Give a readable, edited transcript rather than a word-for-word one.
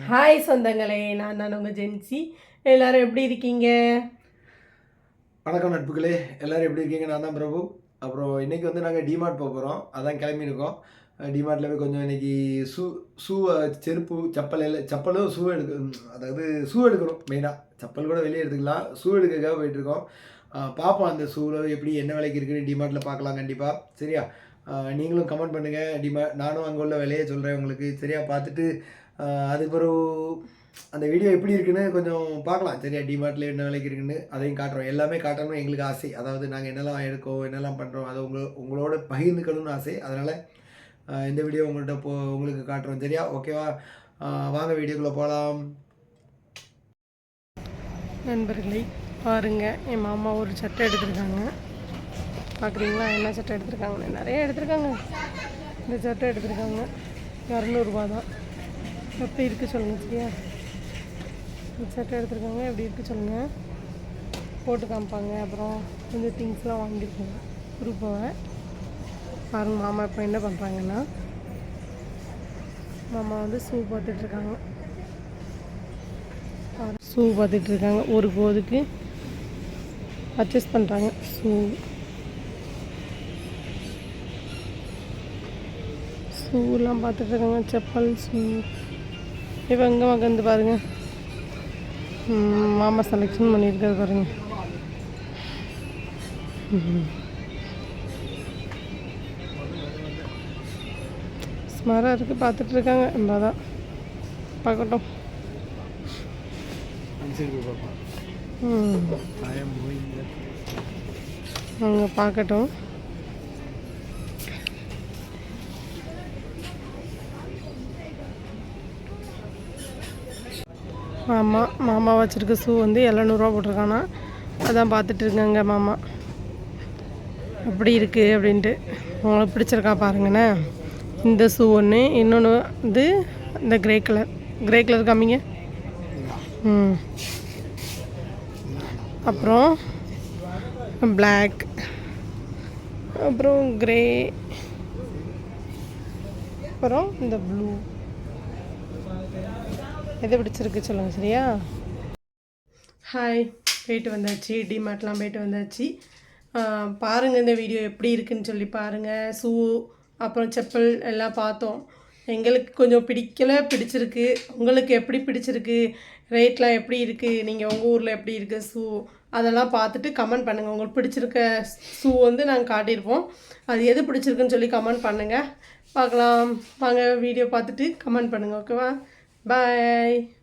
Hi சொந்தங்களே, நான் தான் உங்கள் ஜென்சி. எல்லோரும் எப்படி இருக்கீங்க? வணக்கம் நட்புகளே, எல்லோரும் எப்படி இருக்கீங்க? நான் தான் பிரபு. அப்புறம் இன்றைக்கி வந்து நாங்கள் டிமார்ட் போக போகிறோம். அதான் கிளம்பியிருக்கோம். டிமார்ட்டில் போய் கொஞ்சம் இன்றைக்கி ஷூ செருப்பு செப்பலும் ஷூ அதாவது ஷூ எடுக்கணும். மெயினாக செப்பல் கூட வெளியே எடுத்துக்கலாம். ஷூ எடுக்கிறதுக்காக போயிட்டுருக்கோம். பார்ப்போம் அந்த ஷூவில் எப்படி என்ன விலைக்கு இருக்குன்னு டிமார்ட்டில் பார்க்கலாம் கண்டிப்பாக. சரியா? நீங்களும் கமெண்ட் பண்ணுங்கள். நானும் அங்கே உள்ள விலையை சொல்கிறேன் உங்களுக்கு. சரியா? பார்த்துட்டு அதுக்கு பிறகு அந்த வீடியோ எப்படி இருக்குன்னு கொஞ்சம் பார்க்கலாம். சரியா? டிமார்ட்டில் என்ன விலைக்கு இருக்குன்னு அதையும் காட்டுறோம். எல்லாமே காட்டணும் எங்களுக்கு ஆசை. அதாவது நாங்கள் என்னெல்லாம் எடுக்கோம், என்னெல்லாம் பண்ணுறோம், அதை உங்களோட பகிர்ந்துக்கணும்னு ஆசை. அதனால் இந்த வீடியோ உங்களுக்கு காட்டுறோம். சரியா? ஓகேவா? வாங்க வீடியோக்குள்ளே போகலாம். நண்பர்களே பாருங்கள், என் மாமா ஒரு சட்டை எடுத்திருக்காங்க. பார்க்குறீங்களா என்ன சட்டை எடுத்திருக்காங்கன்னு? நிறைய எடுத்திருக்காங்க. இந்த சட்டை எடுத்திருக்காங்க, 200 தான். எப்படி இருக்குது சொல்லுங்கள். சரியா? இந்த சட்டை எடுத்திருக்காங்க, எப்படி இருக்குது சொல்லுங்கள். போட்டு காமிப்பாங்க. அப்புறம் கொஞ்சம் திங்ஸ்லாம் வாங்கியிருக்காங்க குரூப்பாக. பாருங்கள் மாமா இப்போ என்ன பண்ணுறாங்கன்னா, மாமா வந்து ஷூ பார்த்துட்ருக்காங்க. ஷூ பார்த்துட்ருக்காங்க. ஒரு கோதுக்கு பர்ச்சேஸ் பண்ணுறாங்க ஷூலாம் பார்த்துட்ருக்காங்க. செப்பல் ஷூ இப்போ எங்கே உட்காந்து பாருங்கள். மாமா செலெக்ஷன் பண்ணியிருக்கிறது பாருங்கள். ஸ்மாராக இருக்குது, பார்த்துட்ருக்காங்க. நம்ம தான் பார்க்கட்டும். அவங்க பார்க்கட்டும். மாமா வச்சுருக்க ஷூ வந்து 700 போட்டிருக்கானா. அதான் பார்த்துட்டு இருக்காங்க மாமா எப்படி இருக்குது அப்படின்ட்டு. உங்களுக்கு பிடிச்சிருக்கா பாருங்கண்ணே. இந்த ஷூ ஒன்று, இன்னொன்று வந்து இந்த கிரே கலர் காமிங்க. அப்புறம் பிளாக், அப்புறம் கிரே, அப்புறம் இந்த ப்ளூ. எது பிடிச்சிருக்கு சொல்லுங்கள். சரியா? ஹாய், போயிட்டு வந்தாச்சு. டிமார்ட்லாம் போயிட்டு வந்தாச்சு. பாருங்கள் இந்த வீடியோ எப்படி இருக்குதுன்னு சொல்லி பாருங்கள். ஷூ அப்புறம் செப்பல் எல்லாம் பார்த்தோம். எங்களுக்கு கொஞ்சம் பிடிச்சிருக்கு. உங்களுக்கு எப்படி பிடிச்சிருக்கு, ரேட்லாம் எப்படி இருக்குது, நீங்கள் உங்கள் ஊரில் எப்படி இருக்குது ஷூ, அதெல்லாம் பார்த்துட்டு கமெண்ட் பண்ணுங்கள். உங்களுக்கு பிடிச்சிருக்க ஷூ வந்து நாங்கள் காட்டியிருப்போம். அது எது பிடிச்சிருக்குன்னு சொல்லி கமெண்ட் பண்ணுங்கள். பார்க்கலாம் வாங்க. வீடியோ பார்த்துட்டு கமெண்ட் பண்ணுங்கள். ஓகேவா? Bye.